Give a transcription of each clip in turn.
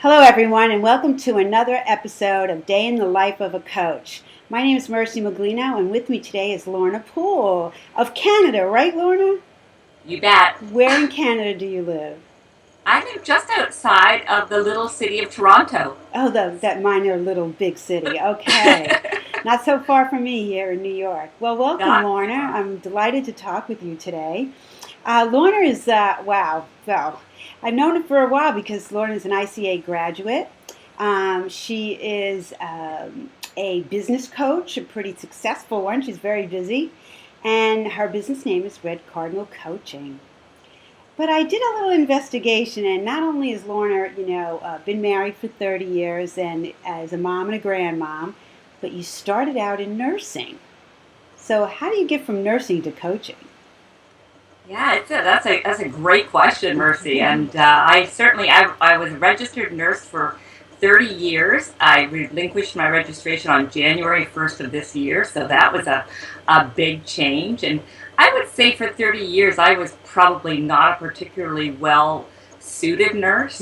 Hello, everyone, and welcome to another episode of Day in the Life of a Coach. My name is Mercy Maglino, and with me today is Lorna Poole of Canada, right, Lorna? You bet. Where in Canada do you live? I live just outside of the little city of Toronto. Oh, that minor little big city. Okay. Not so far from me here in New York. Well, welcome, Not Lorna. far. I'm delighted to talk with you today. Lorna is, wow, well, I've known her for a while because Lorna is an ICA graduate. She is a business coach, a pretty successful one. She's very busy. And her business name is Red Cardinal Coaching. But I did a little investigation, and not only has Lorna, been married for 30 years and as a mom and a grandmom, but you started out in nursing. So how do you get from nursing to coaching? Yeah, that's a great question, Mercy. And I was a registered nurse for 30 years. I relinquished my registration on January 1st of this year, so that was a big change. And I would say for 30 years, I was probably not a particularly well-suited nurse.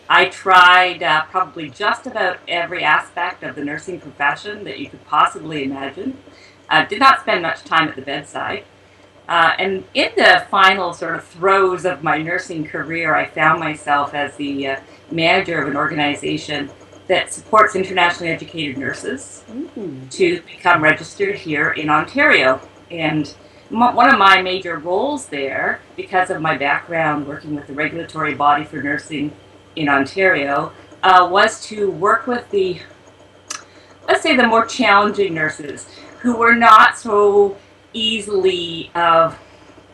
I tried probably just about every aspect of the nursing profession that you could possibly imagine. Did not spend much time at the bedside. And in the final sort of throes of my nursing career, I found myself as the manager of an organization that supports internationally educated nurses to become registered here in Ontario. And one of my major roles there, because of my background working with the regulatory body for nursing in Ontario, was to work with let's say, the more challenging nurses who were not so easily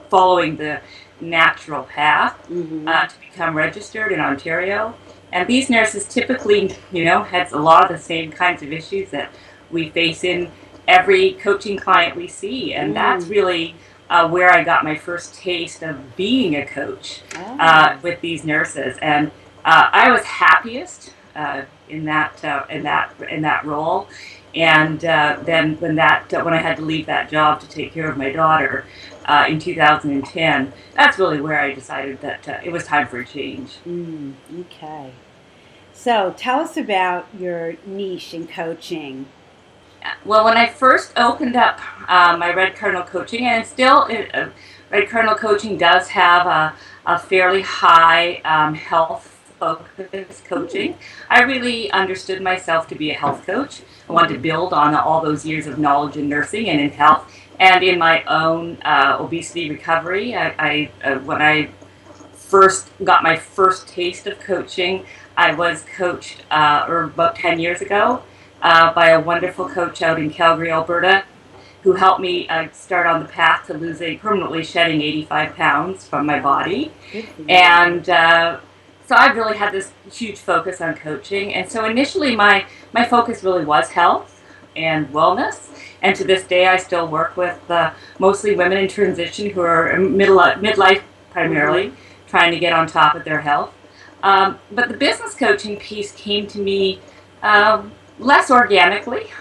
following the natural path to become registered in Ontario. And these nurses typically, had a lot of the same kinds of issues that we face in every coaching client we see. And that's really where I got my first taste of being a coach with these nurses. And I was happiest in that role. And then when I had to leave that job to take care of my daughter in 2010, that's really where I decided that it was time for a change. Okay. So tell us about your niche in coaching. Well, when I first opened up my Red Cardinal Coaching, and still Red Cardinal Coaching does have a fairly high health focused coaching. I really understood myself to be a health coach. I wanted to build on all those years of knowledge in nursing and in health, and in my own obesity recovery. When I first got my first taste of coaching, I was coached about 10 years ago by a wonderful coach out in Calgary, Alberta, who helped me start on the path to permanently shedding 85 pounds from my body. And so I've really had this huge focus on coaching. And so initially my focus really was health and wellness. And to this day, I still work with mostly women in transition who are midlife primarily, trying to get on top of their health. But the business coaching piece came to me less organically,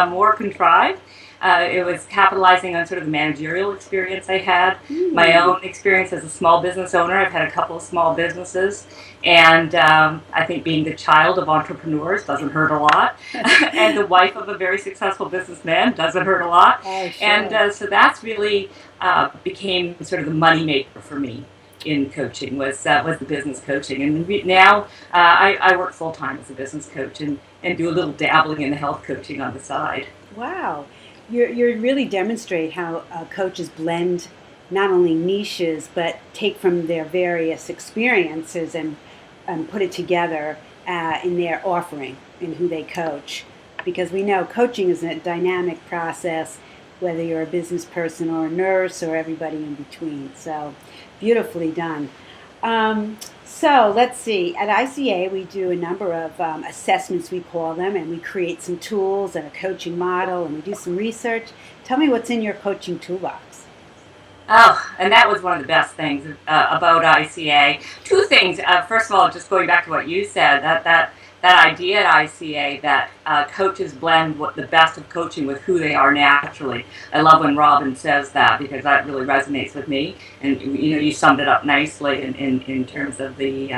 more contrived. It was capitalizing on sort of the managerial experience I had, my own experience as a small business owner. I've had a couple of small businesses, and I think being the child of entrepreneurs doesn't hurt a lot, and the wife of a very successful businessman doesn't hurt a lot. Oh, sure. And so that's really became sort of the moneymaker for me in coaching was the business coaching. And now I work full-time as a business coach and do a little dabbling in the health coaching on the side. Wow. You really demonstrate how coaches blend not only niches, but take from their various experiences and put it together in their offering in who they coach. Because we know coaching is a dynamic process, whether you're a business person or a nurse or everybody in between. So beautifully done. So let's see. At ICA, we do a number of assessments, we call them, and we create some tools and a coaching model, and we do some research. Tell me what's in your coaching toolbox. Oh, and that was one of the best things about ICA. Two things. First of all, just going back to what you said, that idea at ICA that coaches blend the best of coaching with who they are naturally. I love when Robin says that because that really resonates with me. And you summed it up nicely in terms of the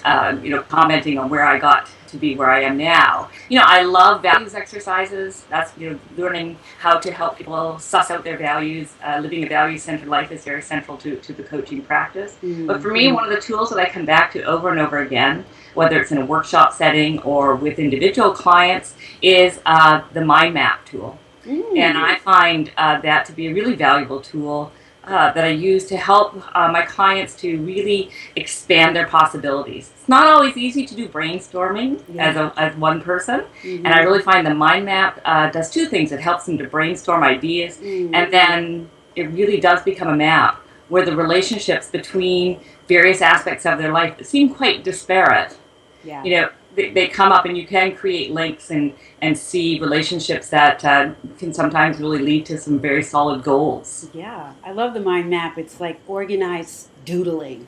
commenting on where I got to be where I am now. I love values exercises. That's, learning how to help people suss out their values. Living a value-centered life is very central to the coaching practice. But for me, one of the tools that I come back to over and over again, whether it's in a workshop setting or with individual clients, is the mind map tool. And I find that to be a really valuable tool that I use to help my clients to really expand their possibilities. It's not always easy to do brainstorming as one person, and I really find the mind map does two things. It helps them to brainstorm ideas, and then it really does become a map where the relationships between various aspects of their life that seem quite disparate, they come up, and you can create links and see relationships that can sometimes really lead to some very solid goals. Yeah, I love the mind map. It's like organized doodling,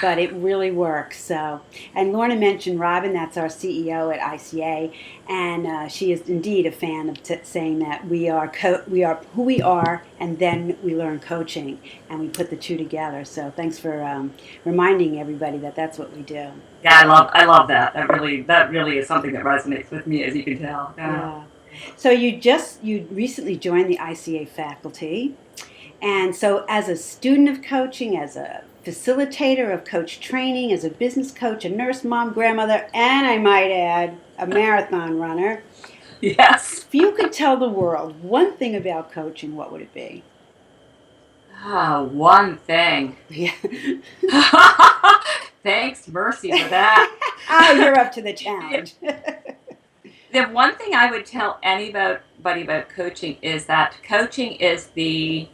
but it really works. So, and Lorna mentioned Robin, that's our CEO at ICA, and she is indeed a fan of saying that we are who we are, and then we learn coaching, and we put the two together. So, thanks for reminding everybody that that's what we do. Yeah, I love that. That really is something that resonates with me, as you can tell. Yeah. So you recently joined the ICA faculty, and so as a student of coaching, as a facilitator of coach training, as a business coach, a nurse, mom, grandmother, and I might add, a marathon runner. Yes. If you could tell the world one thing about coaching, what would it be? One thing. Yeah. Thanks, Mercy, for that. You're up to the challenge. The one thing I would tell anybody about coaching is that coaching is the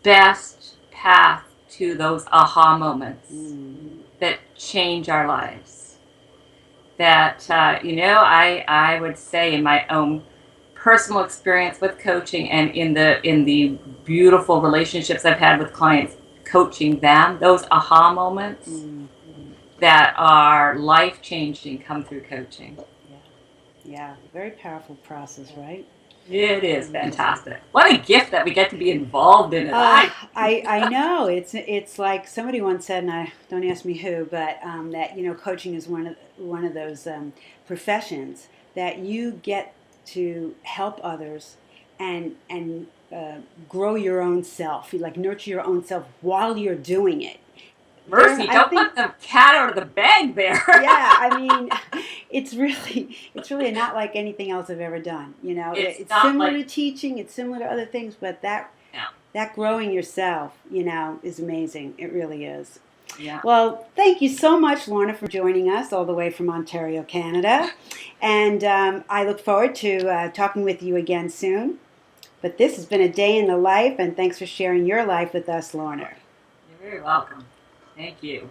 best path to those aha moments that change our lives. That, I would say in my own personal experience with coaching and in the beautiful relationships I've had with clients, coaching them, those aha moments that are life-changing come through coaching. Yeah, very powerful process, right? It is fantastic. What a gift that we get to be involved in it. I know. It's like somebody once said, and don't ask me who, but that coaching is one of those professions that you get to help others and grow your own self. You nurture your own self while you're doing it. Mercy, don't put the cat out of the bag there. Yeah, I mean, it's really not like anything else I've ever done. It's similar to teaching, it's similar to other things, but that growing yourself, is amazing. It really is. Yeah. Well, thank you so much, Lorna, for joining us all the way from Ontario, Canada. And I look forward to talking with you again soon. But this has been a day in the life, and thanks for sharing your life with us, Lorna. You're very welcome. Thank you.